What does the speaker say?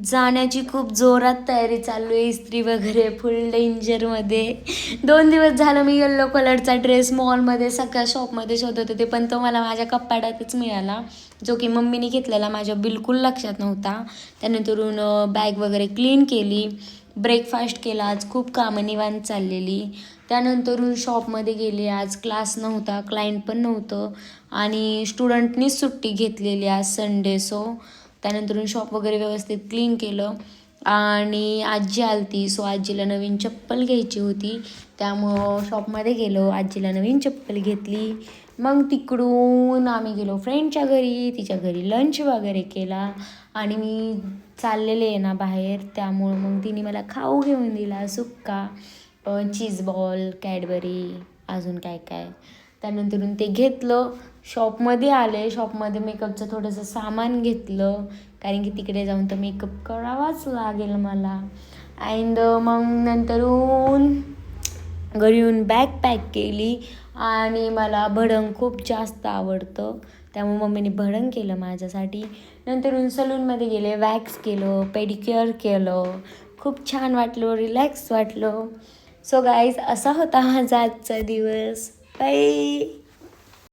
जाण्याची खूप जोरात तयारी चालू आहे. इस्त्री वगैरे फुल डेंजरमध्ये. 2 दिवस झालं मी येल्लो कलरचा ड्रेस मॉलमध्ये सगळ्या शॉपमध्ये शोधत होते, पण तो मला माझ्या कपाटातच मिळाला, जो की मम्मीने घेतलेला माझ्या बिलकुल लक्षात नव्हता. त्यानंतरून बॅग वगैरे क्लीन केली, ब्रेकफास्ट केला. आज खूप कामं निवांत चाललेली. त्यानंतरून शॉपमध्ये गेले. आज क्लास नव्हता, क्लायंट पण नव्हतं आणि स्टुडंटनीच सुट्टी घेतलेली आज संडे. सो त्यानंतरून शॉप वगैरे व्यवस्थित क्लीन केलं आणि आजी आलती. सो आजीला नवीन चप्पल घ्यायची होती, त्यामुळं शॉपमध्ये गेलो, आजीला नवीन चप्पल घेतली. मग तिकडून आम्ही गेलो फ्रेंडच्या घरी, तिच्या घरी लंच वगैरे केला आणि मी चाललेले आहे ना बाहेर, त्यामुळं मग तिने मला खाऊ घेऊन दिला सुक्का, चीज बॉल, कॅडबरी, अजून काय काय. त्यानंतरून ते घेतलं. शॉपमध्ये आले, शॉपमध्ये मेकअपचं थोडंसं सामान घेतलं, कारण की तिकडे जाऊन तर मेकअप करावाच लागेल मला. अँड मग नंतरून घरी येऊन बॅग पॅक केली आणि मला भडंग खूप जास्त आवडतं, त्यामुळे मम्मीने भडंग केलं माझ्यासाठी. नंतरून सलूनमध्ये गेले, वॅक्स केलं, पेडिक्युअर केलं, खूप छान वाटलं, रिलॅक्स वाटलं. सो गाईज, असा होता माझा आजचा दिवस. बाय.